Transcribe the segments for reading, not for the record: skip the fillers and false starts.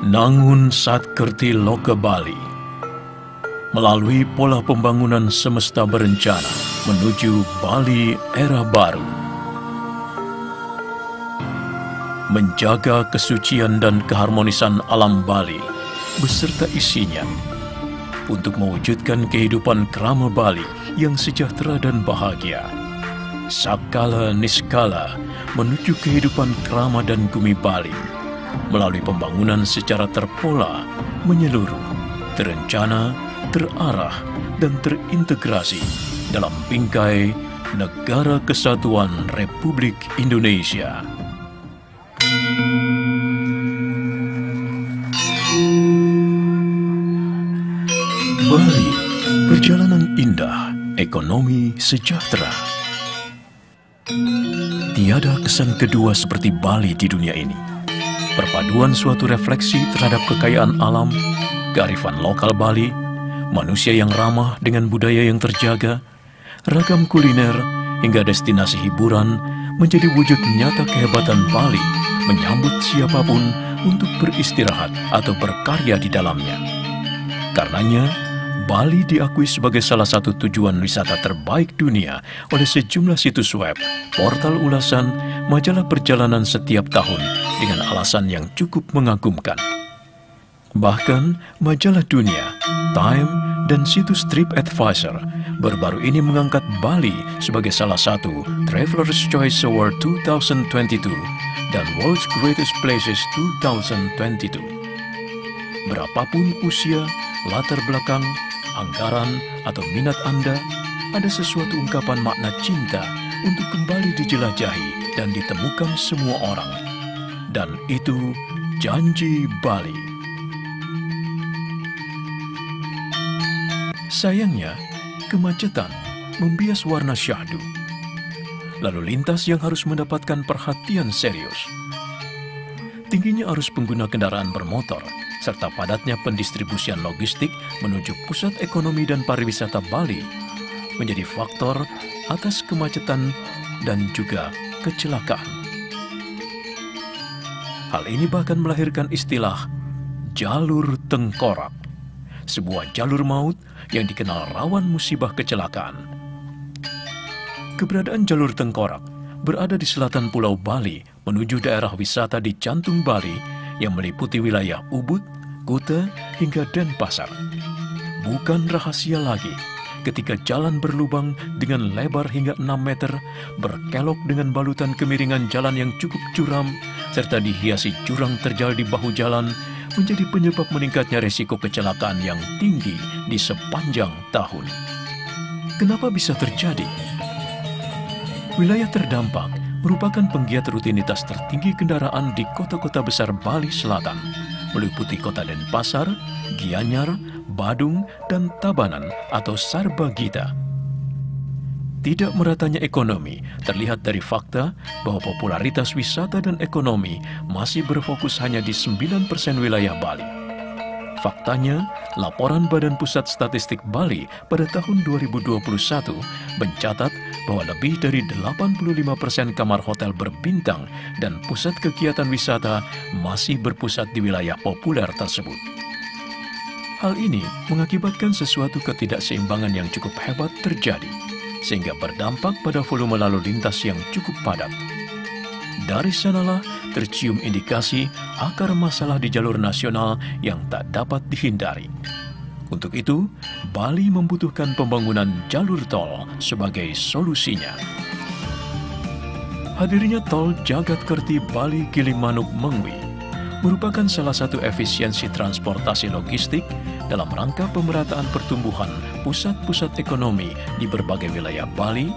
Nangun Satkerti Loka Bali melalui pola pembangunan semesta berencana menuju Bali era baru. Menjaga kesucian dan keharmonisan alam Bali beserta isinya untuk mewujudkan kehidupan krama Bali yang sejahtera dan bahagia. Sakala niskala menuju kehidupan krama dan bumi Bali melalui pembangunan secara terpola, menyeluruh, terencana, terarah, dan terintegrasi dalam bingkai Negara Kesatuan Republik Indonesia. Bali, perjalanan indah, ekonomi sejahtera. Tiada kesan kedua seperti Bali di dunia ini. Perpaduan suatu refleksi terhadap kekayaan alam, kearifan lokal Bali, manusia yang ramah dengan budaya yang terjaga, ragam kuliner, hingga destinasi hiburan menjadi wujud nyata kehebatan Bali menyambut siapapun untuk beristirahat atau berkarya di dalamnya. Karenanya, Bali diakui sebagai salah satu tujuan wisata terbaik dunia oleh sejumlah situs web, portal ulasan, majalah perjalanan setiap tahun dengan alasan yang cukup mengagumkan. Bahkan, majalah dunia, Time, dan situs TripAdvisor baru-baru ini mengangkat Bali sebagai salah satu Traveler's Choice Award 2022 dan World's Greatest Places 2022. Berapapun usia, latar belakang, anggaran, atau minat Anda, ada sesuatu ungkapan makna cinta untuk kembali dijelajahi dan ditemukan semua orang. Dan itu janji Bali. Sayangnya, kemacetan membias warna syahdu. Lalu lintas yang harus mendapatkan perhatian serius. Tingginya arus pengguna kendaraan bermotor, serta padatnya pendistribusian logistik menuju pusat ekonomi dan pariwisata Bali menjadi faktor atas kemacetan dan juga kecelakaan. Hal ini bahkan melahirkan istilah jalur tengkorak, sebuah jalur maut yang dikenal rawan musibah kecelakaan. Keberadaan jalur tengkorak berada di selatan Pulau Bali menuju daerah wisata di jantung Bali yang meliputi wilayah Ubud, Kuta, hingga Denpasar. Bukan rahasia lagi ketika jalan berlubang dengan lebar hingga 6 meter, berkelok dengan balutan kemiringan jalan yang cukup curam, serta dihiasi jurang terjal di bahu jalan, menjadi penyebab meningkatnya resiko kecelakaan yang tinggi di sepanjang tahun. Kenapa bisa terjadi? Wilayah terdampak merupakan penggiat rutinitas tertinggi kendaraan di kota-kota besar Bali Selatan, meliputi kota Denpasar, Gianyar, Badung, dan Tabanan atau Sarbagita. Tidak meratanya ekonomi terlihat dari fakta bahwa popularitas wisata dan ekonomi masih berfokus hanya di 9% wilayah Bali. Faktanya, laporan Badan Pusat Statistik Bali pada tahun 2021 mencatat bahwa lebih dari 85% kamar hotel berbintang dan pusat kegiatan wisata masih berpusat di wilayah populer tersebut. Hal ini mengakibatkan sesuatu ketidakseimbangan yang cukup hebat terjadi, sehingga berdampak pada volume lalu lintas yang cukup padat. Dari sanalah tercium indikasi akar masalah di jalur nasional yang tak dapat dihindari. Untuk itu, Bali membutuhkan pembangunan jalur tol sebagai solusinya. Hadirnya tol Jagatkerti Bali Gilimanuk Mengwi merupakan salah satu efisiensi transportasi logistik dalam rangka pemerataan pertumbuhan pusat-pusat ekonomi di berbagai wilayah Bali,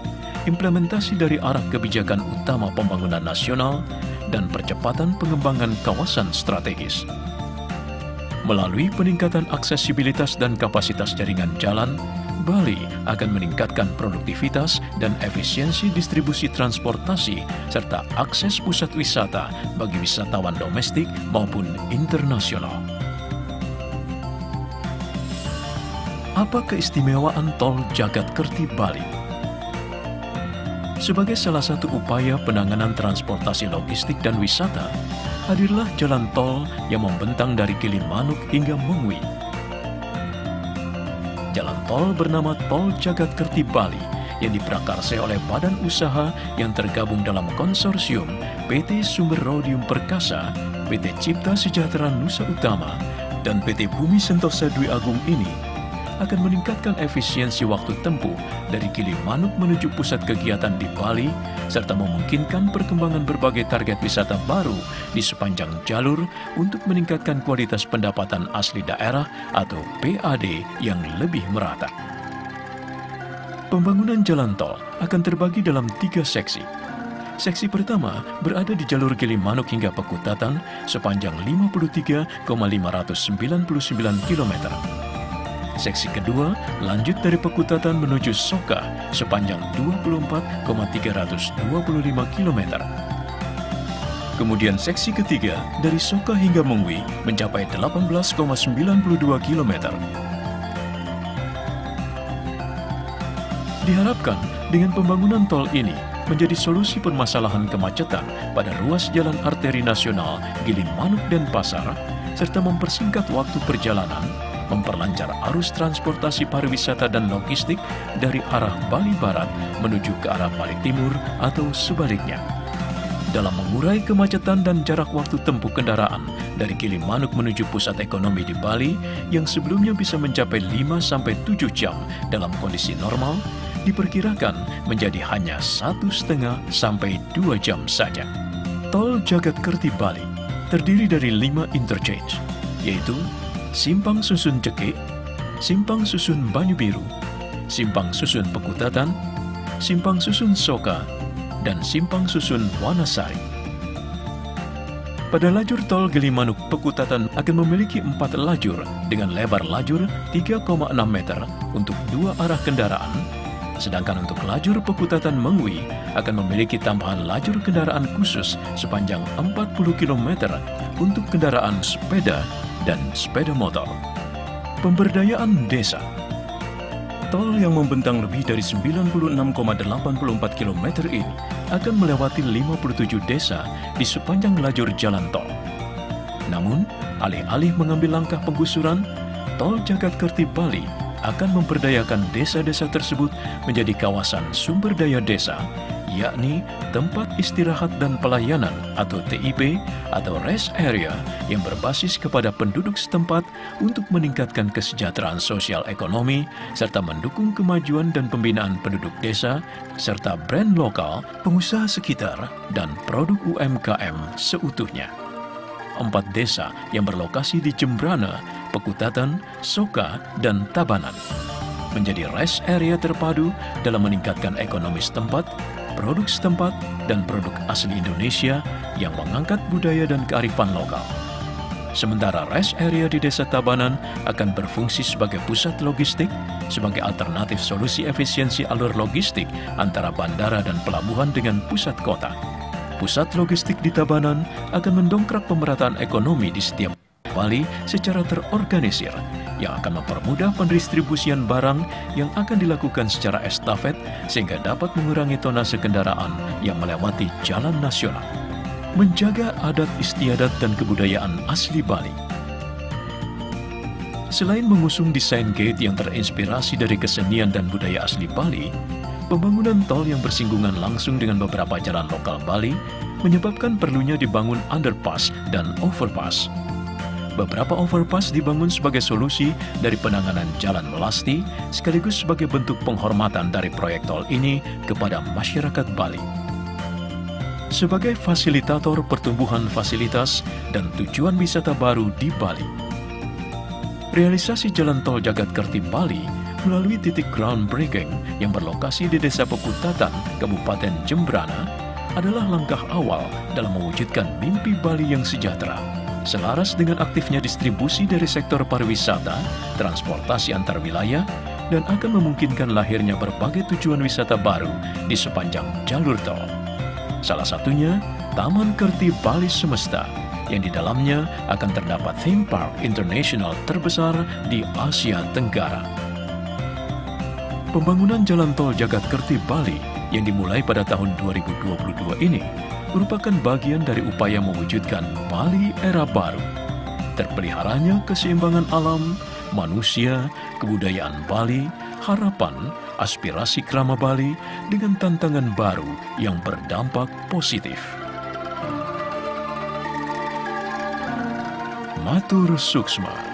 implementasi dari arah kebijakan utama pembangunan nasional, dan percepatan pengembangan kawasan strategis. Melalui peningkatan aksesibilitas dan kapasitas jaringan jalan, Bali akan meningkatkan produktivitas dan efisiensi distribusi transportasi serta akses pusat wisata bagi wisatawan domestik maupun internasional. Apa keistimewaan tol Jagatkerti Bali? Sebagai salah satu upaya penanganan transportasi logistik dan wisata, hadirlah jalan tol yang membentang dari Gilimanuk hingga Mengwi. Jalan tol bernama Tol Jagatkerti Bali yang diprakarsai oleh badan usaha yang tergabung dalam konsorsium PT Sumber Rhodium Perkasa, PT Cipta Sejahtera Nusa Utama, dan PT Bumi Sentosa Dwi Agung ini akan meningkatkan efisiensi waktu tempuh dari Gilimanuk menuju pusat kegiatan di Bali, serta memungkinkan perkembangan berbagai target wisata baru di sepanjang jalur untuk meningkatkan kualitas pendapatan asli daerah atau PAD yang lebih merata. Pembangunan jalan tol akan terbagi dalam 3 seksi. Seksi pertama berada di jalur Gilimanuk hingga Pekutatan sepanjang 53,599 km. Seksi kedua lanjut dari Pekutatan menuju Soka sepanjang 24,325 km. Kemudian seksi ketiga dari Soka hingga Mengwi mencapai 18,92 km. Diharapkan dengan pembangunan tol ini menjadi solusi permasalahan kemacetan pada ruas jalan arteri nasional Gilimanuk dan Pasar, serta mempersingkat waktu perjalanan, memperlancar arus transportasi pariwisata dan logistik dari arah Bali Barat menuju ke arah Bali Timur atau sebaliknya. Dalam mengurai kemacetan dan jarak waktu tempuh kendaraan dari Gilimanuk menuju pusat ekonomi di Bali yang sebelumnya bisa mencapai 5-7 jam dalam kondisi normal, diperkirakan menjadi hanya 1,5-2 jam saja. Tol Jagatkerti Bali terdiri dari 5 interchange, yaitu Simpang Susun Jekik, Simpang Susun Banyu Biru, Simpang Susun Pekutatan, Simpang Susun Soka, dan Simpang Susun Wanasari. Pada lajur tol Gilimanuk Pekutatan akan memiliki 4 lajur dengan lebar lajur 3,6 meter untuk 2 arah kendaraan, sedangkan untuk lajur Pekutatan Mengwi akan memiliki tambahan lajur kendaraan khusus sepanjang 40 km untuk kendaraan sepeda dan sepeda motor. Pemberdayaan desa. Tol yang membentang lebih dari 96,84 km ini akan melewati 57 desa di sepanjang lajur jalan tol. Namun, alih-alih mengambil langkah penggusuran, Tol Jagatkerti Bali akan memberdayakan desa-desa tersebut menjadi kawasan sumber daya desa, yakni tempat istirahat dan pelayanan atau TIP atau rest area yang berbasis kepada penduduk setempat untuk meningkatkan kesejahteraan sosial ekonomi serta mendukung kemajuan dan pembinaan penduduk desa serta brand lokal, pengusaha sekitar, dan produk UMKM seutuhnya. 4 desa yang berlokasi di Jembrana, Pekutatan, Soka, dan Tabanan menjadi rest area terpadu dalam meningkatkan ekonomi setempat, produk setempat, dan produk asli Indonesia yang mengangkat budaya dan kearifan lokal. Sementara rest area di Desa Tabanan akan berfungsi sebagai pusat logistik, sebagai alternatif solusi efisiensi alur logistik antara bandara dan pelabuhan dengan pusat kota. Pusat logistik di Tabanan akan mendongkrak pemerataan ekonomi di setiap Bali secara terorganisir yang akan mempermudah pendistribusian barang yang akan dilakukan secara estafet sehingga dapat mengurangi tonase kendaraan yang melewati jalan nasional. Menjaga adat istiadat dan kebudayaan asli Bali. Selain mengusung desain gate yang terinspirasi dari kesenian dan budaya asli Bali, pembangunan tol yang bersinggungan langsung dengan beberapa jalan lokal Bali menyebabkan perlunya dibangun underpass dan overpass. Beberapa overpass dibangun sebagai solusi dari penanganan jalan melasti sekaligus sebagai bentuk penghormatan dari proyek tol ini kepada masyarakat Bali. Sebagai fasilitator pertumbuhan fasilitas dan tujuan wisata baru di Bali. Realisasi jalan tol Jagatkerti Bali melalui titik groundbreaking yang berlokasi di Desa Pekutatan, Kabupaten Jembrana adalah langkah awal dalam mewujudkan mimpi Bali yang sejahtera. Selaras dengan aktifnya distribusi dari sektor pariwisata, transportasi antar wilayah, dan akan memungkinkan lahirnya berbagai tujuan wisata baru di sepanjang jalur tol. Salah satunya, Taman Kerti Bali Semesta, yang di dalamnya akan terdapat theme park internasional terbesar di Asia Tenggara. Pembangunan jalan tol Jagatkerti Bali yang dimulai pada tahun 2022 ini merupakan bagian dari upaya mewujudkan Bali era baru. Terpeliharanya keseimbangan alam, manusia, kebudayaan Bali, harapan, aspirasi Krama Bali dengan tantangan baru yang berdampak positif. Matur Suksma.